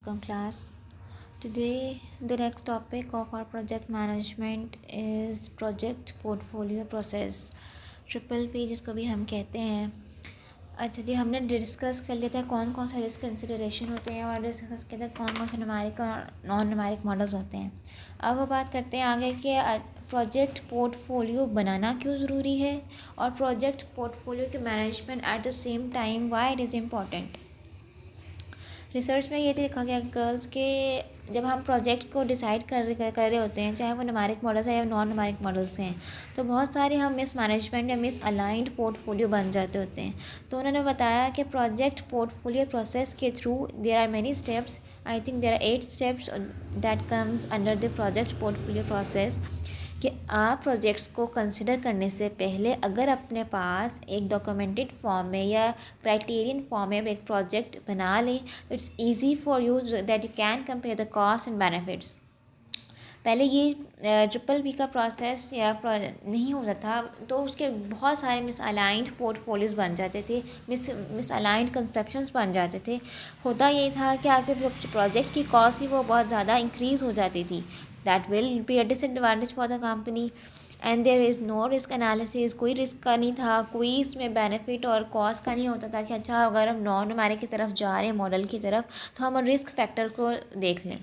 Welcome class. Today the next topic of our project management is project portfolio process, triple P जिसको भी हम कहते हैं. अच्छा जी, हमने डिस्कस कर लिया था कौन कौन से रिस्क कंसिडरेशन होते हैं और डिस्कस किया था कौन कौन से न्यूमेरिक और नॉन न्यूमेरिक मॉडल्स होते हैं. अब वो बात करते हैं आगे कि प्रोजेक्ट पोर्टफोलियो बनाना क्यों ज़रूरी है और प्रोजेक्ट पोर्टफोलियो के management eight the same time why it is important. Research में ये देखा गया गर्ल्स के जब हम प्रोजेक्ट को डिसाइड कर रहे होते हैं, चाहे वो न्यूमेरिक मॉडल्स हैं या नॉन न्यूमेरिक मॉडल्स हैं, तो बहुत सारे हम मिस मैनेजमेंट या मिस अलाइंड पोर्टफोलियो बन जाते होते हैं. तो उन्होंने बताया कि प्रोजेक्ट पोर्टफोलियो प्रोसेस के through there are many steps. I think there are 8 steps that comes under the project portfolio process. कि आप प्रोजेक्ट्स को कंसिडर करने से पहले अगर अपने पास एक डॉक्यूमेंटेड फॉर्म में या क्राइटेरियन फॉर्म में एक प्रोजेक्ट बना लें तो it's easy for you that you can compare the cost and benefits. पहले ये ट्रिपल बी का प्रोसेस या नहीं होता था तो उसके बहुत सारे मिस अलाइंड पोर्टफोलियोज बन जाते थे, मिस अलाइंड कंसेप्शंस बन जाते थे. होता ये था कि आपके प्रोजेक्ट की कॉस्ट ही वो बहुत ज़्यादा इंक्रीज़ हो जाती थी. That will be a disadvantage for the company and there is no risk analysis. कोई रिस्क का नहीं था, कोई इसमें बेनिफिट और कॉस्ट का नहीं होता था कि अच्छा अगर हम नॉन न्यूमेरिक की तरफ जा रहे हैं मॉडल की तरफ तो हम रिस्क फैक्टर को देख लें.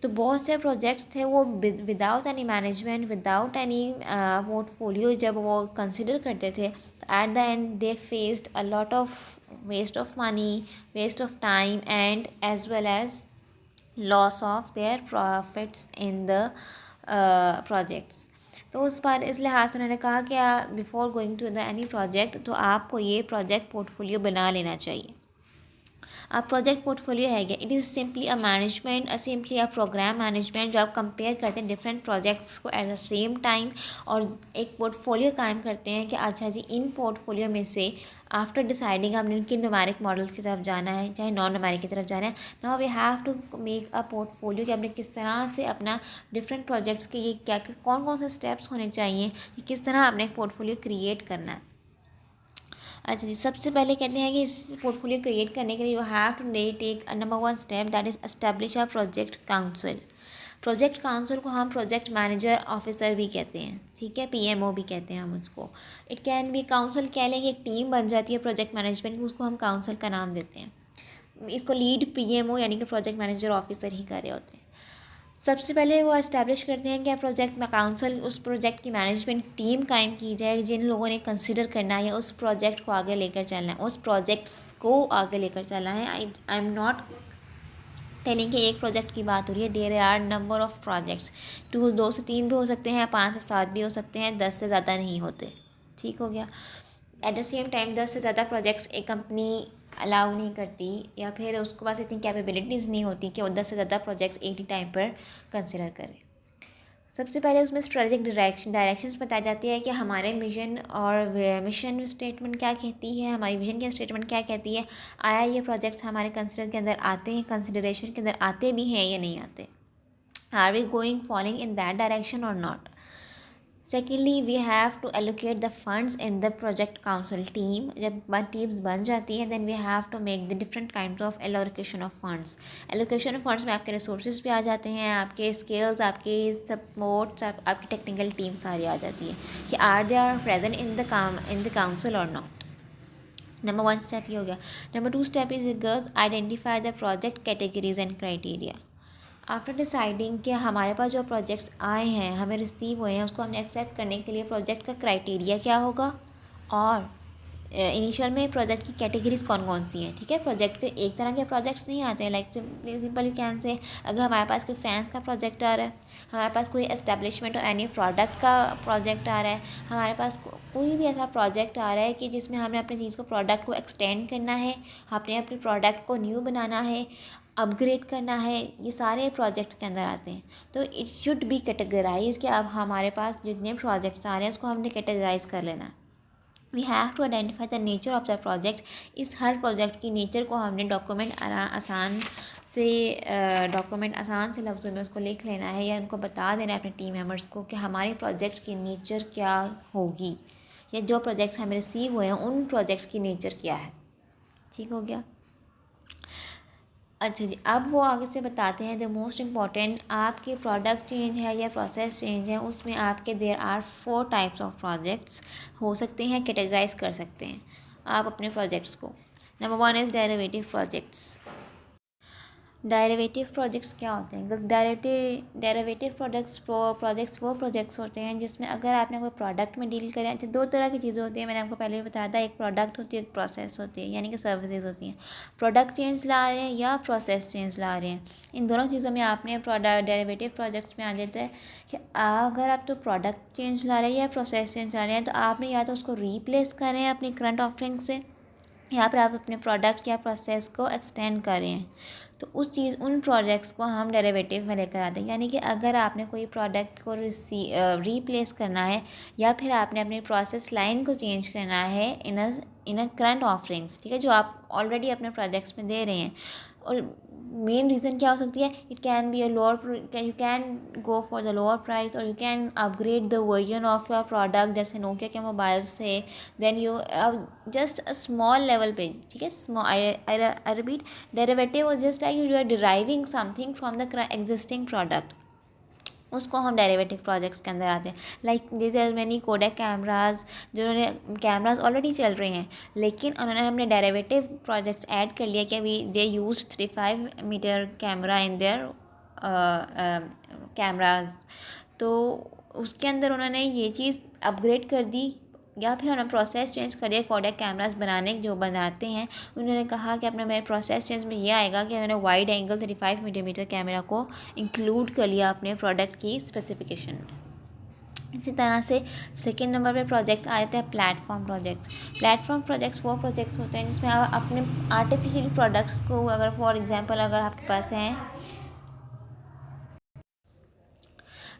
तो बहुत से प्रोजेक्ट्स थे वो without any management, without any portfolio जब वो कंसिडर करते थे तो at the end they faced a lot of waste of money, waste of time and as well as loss of their profits in the projects. तो उस बार इस लिहाज से उन्होंने कहा कि before going to the any project तो आपको ये प्रोजेक्ट पोर्टफोलियो बना लेना चाहिए. अब प्रोजेक्ट पोर्टफोलियो है क्या? It is simply a management, simply a programme management जो आप कंपेयर करते हैं डिफरेंट प्रोजेक्ट्स को एट द सेम टाइम और एक पोर्टफोलियो कायम करते हैं कि अच्छा जी इन पोर्टफोलियो में से आफ्टर डिसाइडिंग हमने किन न्यूमेरिक मॉडल्स की तरफ जाना है चाहे नॉन न्यूमेरिक की तरफ जाना है. Now we have to make a portfolio कि हमने किस तरह से अपना डिफरेंट प्रोजेक्ट्स के ये क्या कौन कौन से स्टेप्स होने चाहिए कि किस तरह आपने एक पोर्टफोलियो क्रिएट करना है. अच्छा जी, सबसे पहले कहते हैं कि इस पोर्टफोलियो क्रिएट करने के लिए you have to take number 1 step that is establish a project council. Project council को हम प्रोजेक्ट मैनेजर ऑफिसर भी कहते हैं, ठीक है, पीएमओ भी कहते हैं हम उसको. इट कैन बी काउंसिल कह लें कि एक टीम बन जाती है प्रोजेक्ट मैनेजमेंट की, उसको हम काउंसिल का नाम देते हैं. इसको लीड पीएमओ यानी कि प्रोजेक्ट मैनेजर ऑफिसर ही कर रहे होते हैं. सबसे पहले वो इस्टेब्लिश करते हैं कि प्रोजेक्ट में काउंसिल उस प्रोजेक्ट की मैनेजमेंट टीम कायम की जाए जिन लोगों ने कंसिडर करना है या उस प्रोजेक्ट को आगे लेकर चलना है, उस प्रोजेक्ट्स को आगे लेकर चलना है. आई एम नॉट टेलिंग कि एक प्रोजेक्ट की बात हो रही है. There are number of projects, 2 से 3 भी हो सकते हैं, 5 से 7 भी हो सकते हैं, 10 से ज़्यादा नहीं होते. ठीक हो गया. एट द सेम टाइम 10 से ज़्यादा प्रोजेक्ट्स एक कंपनी अलाउ नहीं करती या फिर उसके पास इतनी कैपेबिलिटीज़ नहीं होती कि वो 10 से ज़्यादा प्रोजेक्ट्स एक ही टाइम पर कंसिडर करे. सबसे पहले उसमें स्ट्रेटेजिक डायरेक्शंस बताई जाती है कि हमारे मिशन और मिशन स्टेटमेंट क्या कहती है, हमारी विजन की स्टेटमेंट क्या कहती है, आया ये प्रोजेक्ट्स हमारे कंसिडर के अंदर आते हैं, कंसिडरेशन के अंदर आते भी हैं या नहीं आते, are we going following in that direction or not. Secondly we have to allocate the funds in the project council team. जब टीम्स बन जाती हैं then we have to make the different kind of allocation of funds. Allocation of funds में आपके resources भी आ जाते हैं, आपके स्किल्स, आपके सपोर्ट्स, आपकी टेक्निकल टीम सारी आ जाती है कि are they are present in the council और नॉट. नंबर 1 स्टेप ये हो गया. Number 2 step is girls identify the project categories and criteria. After deciding कि हमारे पास जो प्रोजेक्ट्स आए हैं हमें रिसीव हुए हैं उसको हमने एक्सेप्ट करने के लिए प्रोजेक्ट का क्राइटेरिया क्या होगा और इनिशियल में प्रोजेक्ट की कैटेगरीज कौन कौन सी हैं. ठीक है, प्रोजेक्ट के एक तरह के प्रोजेक्ट्स नहीं आते हैं like simple you can say अगर हमारे पास कोई फैंस का प्रोजेक्ट आ रहा है, हमारे पास कोई एस्टेब्लिशमेंट और एनी प्रोडक्ट का प्रोजेक्ट आ रहा है, हमारे पास कोई भी ऐसा प्रोजेक्ट आ रहा है कि जिसमें हमने अपनी चीज़ को प्रोडक्ट को एक्सटेंड करना है, हमने अपने प्रोडक्ट को न्यू बनाना है, अपग्रेड करना है, ये सारे प्रोजेक्ट्स के अंदर आते हैं. तो इट शुड बी कैटेगराइज कि अब हमारे पास जितने प्रोजेक्ट्स आ रहे हैं उसको हमने कैटेगराइज कर लेना. We have to identify the nature of the project. इस हर प्रोजेक्ट की नेचर को हमने डॉक्यूमेंट आसान से लफ्ज़ों में उसको लिख लेना है या उनको बता देना है अपने टीम मेम्बर्स को कि हमारे प्रोजेक्ट की नेचर क्या होगी या जो प्रोजेक्ट्स हमें रिसीव हुए हैं उन प्रोजेक्ट्स की नेचर क्या है. ठीक हो गया. अच्छा जी, अब वो आगे से बताते हैं द मोस्ट इम्पॉर्टेंट, आपके प्रोडक्ट चेंज है या प्रोसेस चेंज है, उसमें आपके there are 4 types of projects हो सकते हैं, कैटेगराइज कर सकते हैं आप अपने प्रोजेक्ट्स को। Number 1 is derivative projects. Derivative projects क्या होते हैं? डेरिवेटिव प्रोजेक्ट्स वो प्रोजेक्ट्स होते हैं जिसमें अगर आपने कोई प्रोडक्ट में डील करें। अच्छा, दो तरह की चीज़ें होती हैं, मैंने आपको पहले भी बताया था, एक प्रोडक्ट होती है, एक प्रोसेस होती है, यानी कि सर्विसेज होती हैं। प्रोडक्ट चेंज ला रहे हैं या प्रोसेस चेंज ला रहे हैं, इन दोनों चीज़ों में आपने प्रोडक्ट डेरिवेटिव प्रोजेक्ट्स में आ जाता है कि अगर आप तो प्रोडक्ट चेंज ला रहे हैं या प्रोसेस चेंज ला रहे हैं, तो आपने या तो उसको रीप्लेस करें अपनी करंट ऑफरिंग से, या फिर आप अपने प्रोडक्ट या प्रोसेस को एक्सटेंड कर रहे हैं, तो उन प्रोजेक्ट्स को हम डेरिवेटिव में लेकर आते हैं। यानी कि अगर आपने कोई प्रोडक्ट को रीप्लेस करना है या फिर आपने अपनी प्रोसेस लाइन को चेंज करना है इन अ करंट ऑफरिंग्स, ठीक है, जो आप ऑलरेडी अपने प्रोजेक्ट्स में दे रहे हैं। और मेन रीज़न क्या हो सकती है? It can be a lower, you can go for the lower price, और you can upgrade the version of your product, जैसे नोकिया के मोबाइल्स थे। Then you just a small level पे, ठीक है, small, I repeat, derivative was just like you are deriving something from the existing product, उसको हम derivative projects के अंदर आते हैं। Like this are many Kodak cameras, जिन्होंने कैमराज ऑलरेडी चल रहे हैं, लेकिन उन्होंने अपने डेरिवेटिव प्रोजेक्ट्स ऐड कर लिया कि we they use 35 metre camera in their cameras, तो उसके अंदर उन्होंने ये चीज़ अपग्रेड कर दी, या फिर उन्होंने प्रोसेस चेंज कर दिया कोडेक कैमरास बनाने जो बनाते हैं। उन्होंने कहा कि अपने मेरे प्रोसेस चेंज में ये आएगा कि उन्होंने वाइड एंगल 35 मिलीमीटर कैमरा को इंक्लूड कर लिया अपने प्रोडक्ट की स्पेसिफिकेशन में। इसी तरह से सेकेंड नंबर पे प्रोजेक्ट्स आते हैं प्लेटफॉर्म प्रोजेक्ट्स। प्लेटफॉर्म प्रोजेक्ट्स वो प्रोजेक्ट्स होते हैं जिसमें आप अपने आर्टिफिशियल प्रोडक्ट्स को, अगर फॉर एग्जांपल अगर आपके पास हैं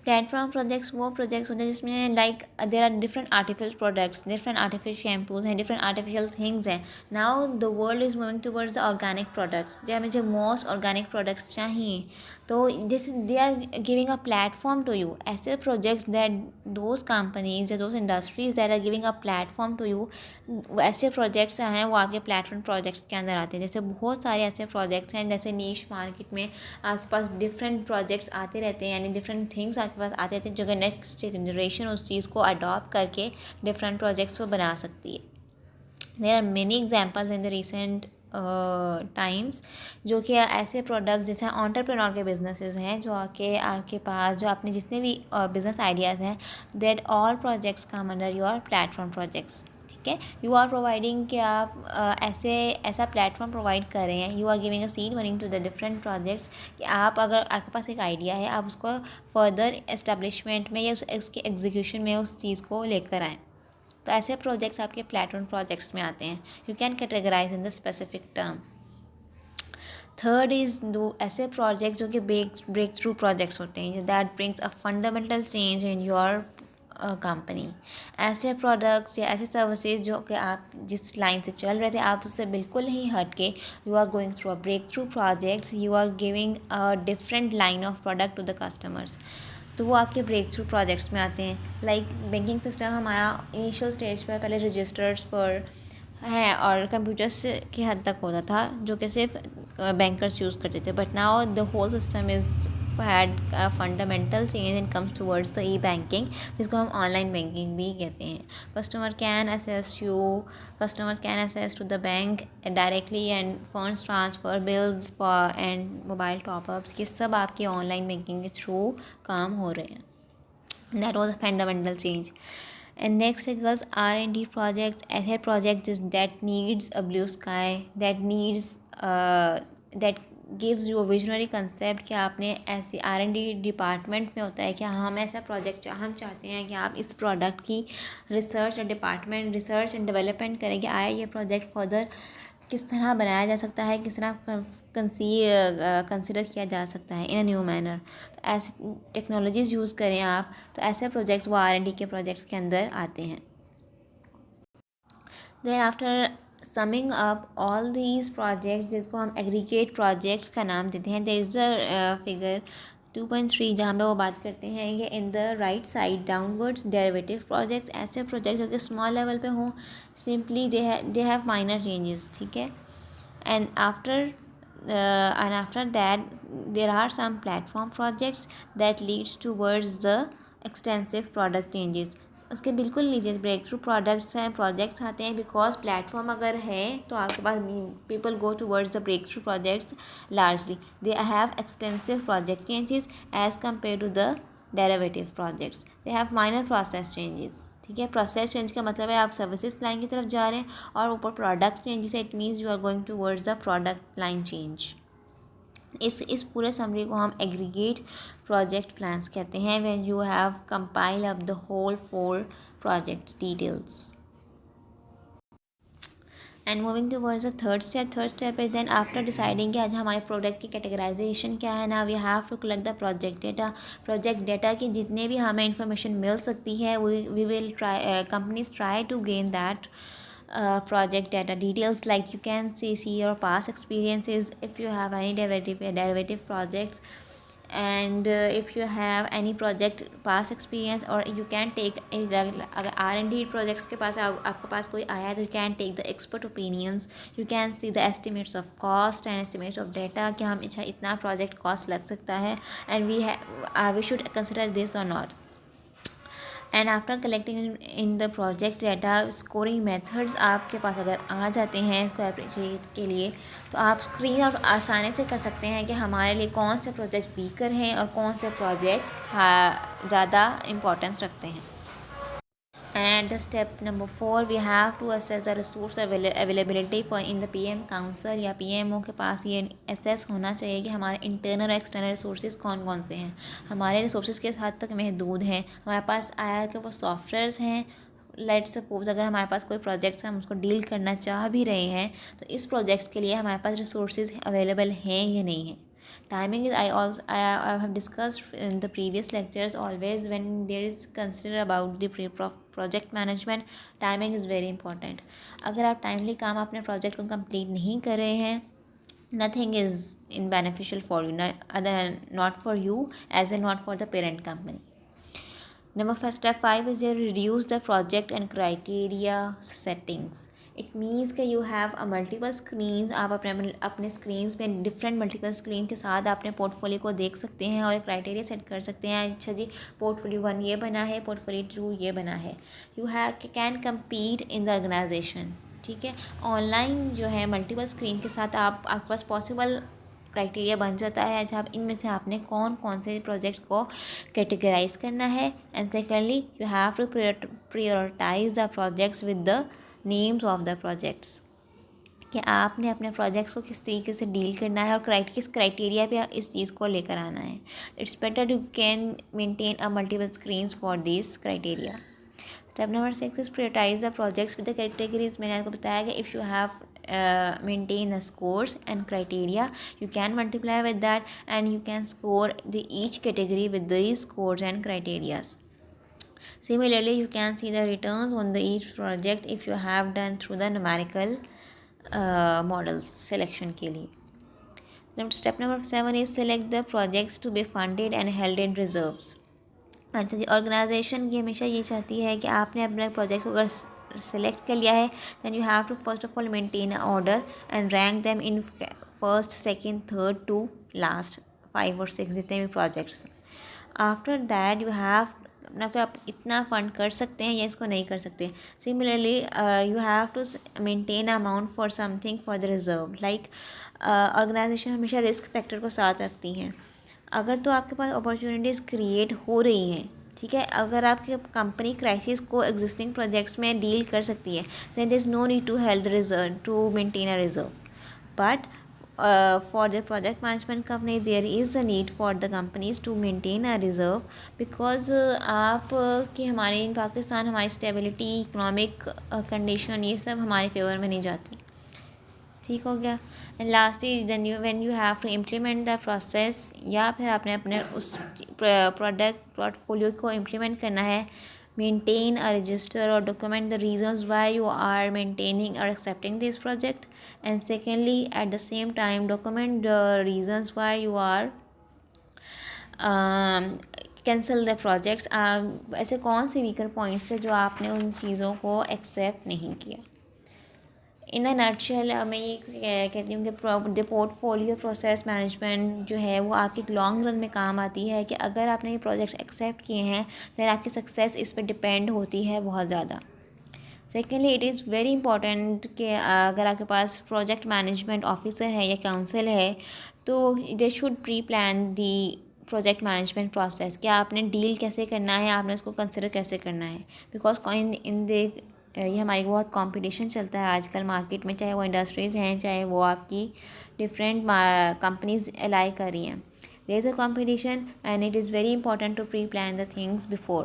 प्लेटफॉर्म प्रोजेक्ट्स, वो प्रोजेक्ट्स होते हैं जिसमें like there are different artificial products, different artificial shampoos हैं, डिफरेंट आर्टिफिशियल थिंग्स हैं। Now the world is moving towards the organic products, जो हमें जो मोस्ट ऑर्गेनिक प्रोडक्ट्स चाहिए, तो this they are giving a platform to you. ऐसे projects that those companies या those industries that are giving a platform to you, ऐसे projects हैं वो आपके प्लेटफॉर्म प्रोजेक्ट्स के अंदर आते हैं। जैसे बहुत सारे ऐसे प्रोजेक्ट्स हैं, जैसे नीश मार्केट में आपके पास डिफरेंट प्रोजेक्ट्स आते रहते हैं, यानी डिफरेंट थिंग्स आपके पास आते रहते हैं, जो कि नेक्स्ट जनरेशन उस चीज़ को अडॉप्ट करके डिफरेंट प्रोजेक्ट्स को बना सकती है। There are many examples in the recent times, जो कि ऐसे प्रोडक्ट्स जैसे एंटरप्रेन्योर के बिजनेसेस हैं, जो आपके पास जो अपने जितने भी बिजनेस आइडियाज़ हैं, that all projects come under your platform projects, ठीक है। यू आर प्रोवाइडिंग कि आप ऐसा प्लेटफॉर्म प्रोवाइड कर रहे हैं, you are giving a seed money to the different projects, कि आप अगर आपके पास एक आइडिया है, आप उसको फर्दर एस्टेब्लिशमेंट में या उसके एग्जीक्यूशन में उस चीज़ को लेकर आएँ। तो ऐसे प्रोजेक्ट्स आपके प्लेटफॉर्म प्रोजेक्ट्स में आते हैं। You can categorise in the specific term. Third is दो ऐसे प्रोजेक्ट्स जो कि ब्रेक थ्रू प्रोजेक्ट्स होते हैं, that brings a fundamental change in your company. ऐसे प्रोडक्ट्स या ऐसे सर्विसेज जो कि आप जिस लाइन से चल रहे थे, आप उससे बिल्कुल ही हट के you are going through a break through projects, you are giving a different line of product to the customers, तो वो आपके ब्रेक थ्रू प्रोजेक्ट्स में आते हैं। लाइक बैंकिंग सिस्टम हमारा इनिशियल स्टेज पर पहले रजिस्टर्स पर है और कंप्यूटर्स की हद तक होता था, जो कि सिर्फ बैंकर्स यूज़ करते थे, but now the whole system is had fundamental change in comes towards the e banking, जिसको हम ऑनलाइन बैंकिंग भी कहते हैं। Customers can access to the bank directly and funds transfer, bills and mobile topups, ये सब आपके online banking के through काम हो रहे हैं। That was a fundamental change. And next is R&D projects, ऐसे projects that needs a blue sky, that gives you a visionary concept, कि आपने ऐसे R&D डिपार्टमेंट में होता है कि हम ऐसा प्रोजेक्ट हम चाहते हैं कि आप इस प्रोडक्ट की रिसर्च एंड डेवलपमेंट करें कि आया ये प्रोजेक्ट फर्दर किस तरह बनाया जा सकता है, किस तरह कंसीडर किया जा सकता है इन अ न्यू मैनर। तो ऐसी टेक्नोलॉजीज़ यूज़ करें आप, तो ऐसे प्रोजेक्ट्स वो R&D के प्रोजेक्ट्स के अंदर आते हैं। Then after summing up all these projects, जिसको हम एग्रीगेट प्रोजेक्ट्स का नाम देते हैं, देयर इज़ अ फिगर 2.3, जहाँ पे वो बात करते हैं कि in the right side downwards derivative projects, ऐसे प्रोजेक्ट्स जो कि स्मॉल लेवल पे हों, simply they have minor changes, ठीक है। And after and after that there are some platform projects that leads towards the extensive product changes. उसके बिल्कुल नीचे ब्रेक थ्रू प्रोडक्ट्स हैं, प्रोजेक्ट्स आते हैं, बिकॉज प्लेटफॉर्म अगर है तो आपके पास people go towards the break through projects largely, they have extensive project changes as compare to the derivative projects, they have minor process changes. ठीक है, प्रोसेस चेंज का मतलब है आप सर्विसेज लाइन की तरफ जा रहे हैं, और ऊपर प्रोडक्ट चेंजेस है, it means you are going towards the product line change. इस पूरे समरी को हम एग्रीगेट प्रोजेक्ट प्लान्स कहते हैं, when you have compile up the whole 4 project details. And moving towards the third step is then after deciding कि आज हमारे product की कैटेगराइजेशन क्या है ना, we have to collect the project data की जितने भी हमें इंफॉर्मेशन मिल सकती है, we will try, companies try to gain that project data details, like you can see your past experiences if you have any derivative projects, and if you have any project past experience, or you can take अगर R&D projects के पास आपके पास कोई आया तो you can take the expert opinions, you can see the estimates of cost and estimates of data कि हम अच्छा इतना project cost लग सकता है, and we should consider this or not. And after collecting in the project data, scoring methods आपके पास अगर आ जाते हैं इसको अप्रिशिएट के लिए, तो आप स्क्रीन आउट आसानी से कर सकते हैं कि हमारे लिए कौन से प्रोजेक्ट वीकर हैं और कौन से प्रोजेक्ट्स ज़्यादा इम्पोर्टेंस रखते हैं। And the step number 4, we have to assess the resource availability for in the PM council या PMO के पास ये assess होना चाहिए कि हमारे इंटरनल और एक्सटर्नल रिसोर्सेज कौन कौन से हैं। हमारे रिसोर्सेज के हद तक महदूद हैं, हमारे पास आया कि वो सॉफ्टवेयर्स हैं। लेट्स सपोज अगर हमारे पास कोई प्रोजेक्ट्स हम उसको डील करना चाह भी रहे हैं, तो इस प्रोजेक्ट्स के लिए हमारे पास रिसोर्सेज अवेलेबल हैं या नहीं हैं। Timing is I have discussed in the previous lectures, always when there is consider about the project management, timing is very important. अगर आप टाइमली काम अपने प्रोजेक्ट को कंप्लीट नहीं कर रहे हैं, nothing is in beneficial for you, not for you as well not for the parent company. Step 5 is you reduce the project and criteria settings. It means कि you have a multiple screens, आप अपने screens में different multiple screen के साथ अपने portfolio को देख सकते हैं और एक क्राइटेरिया सेट कर सकते हैं। अच्छा जी, पोर्टफोलियो 1 ये बना है, पोर्टफोलियो 2 ये बना है। You can compete in the organisation. ठीक है, ऑनलाइन जो है मल्टीपल स्क्रीन के साथ आपके पास पॉसिबल क्राइटेरिया बन जाता है। अच्छा, आप इनमें से आपने कौन कौन से प्रोजेक्ट को कैटेगराइज करना है, and secondly you have to prioritise the projects with the names of the projects, कि आपने अपने प्रोजेक्ट्स को किस तरीके से डील करना है और किस क्राइटेरिया पे इस चीज़ को लेकर आना है। It's better you can maintain a multiple screens for this criteria. Step number 6 is prioritise the projects with the categories. मैंने आपको बताया कि if you have maintain the scores and criteria, you can multiply with that and you can score each category with these scores and criteria. Similarly, you can see the returns on each project if you have done through the numerical models selection के लिए. Step number 7 is select the projects to be funded and held in reserves. अच्छा जी, organisation की हमेशा ये चाहती है कि आपने अपने प्रोजेक्ट को अगर सेलेक्ट कर लिया है, then you have to first of all maintain order and rank them in first, second, third to last 5 और 6 जितने भी projects. After that you have अपना को आप इतना फंड कर सकते हैं या इसको नहीं कर सकते। Similarly you have to maintain amount for something for the reserve. Like organisation हमेशा रिस्क फैक्टर को साथ रखती हैं। अगर तो आपके पास अपॉर्चुनिटीज़ क्रिएट हो रही हैं, ठीक है, अगर आपकी कंपनी क्राइसिस को एग्जिस्टिंग प्रोजेक्ट्स में डील कर सकती है, then there is no need to held reserve to maintain a reserve. But for the project management company there is a need for the companies to maintain a reserve because आप कि हमारे पाकिस्तान हमारी stability, economic condition ये सब हमारे favour में नहीं जाती। ठीक हो गया। And lastly then when you have to implement the process, या फिर आपने अपने उस प्रोडक्ट पोर्टफोलियो को इम्प्लीमेंट करना है, maintain a register or document the reasons why you are maintaining or accepting this project, and secondly at the same time document the reasons why you are cancel the projects। ऐसे कौन से weaker points है जो आपने उन चीज़ों को accept नहीं किया। इन अ नटशेल मैं ये कहती हूँ कि जो पोर्टफोलियो प्रोसेस मैनेजमेंट जो है वो आपके लॉन्ग रन में काम आती है, कि अगर आपने ये प्रोजेक्ट एक्सेप्ट किए हैं दैन आपकी सक्सेस इस पर डिपेंड होती है बहुत ज़्यादा। Secondly, it is very important कि अगर आपके पास प्रोजेक्ट मैनेजमेंट ऑफिसर है या काउंसिल है तो they should pre plan the project management process, कि आपने डील कैसे करना है, आपने उसको कंसिडर कैसे करना है। बिकॉज इन दे ये हमारी बहुत कंपटीशन चलता है आजकल मार्केट में, चाहे वो इंडस्ट्रीज़ हैं चाहे वो आपकी डिफरेंट कंपनीज अलाई कर रही हैं। There is a competition and it is very important to pre plan the things before.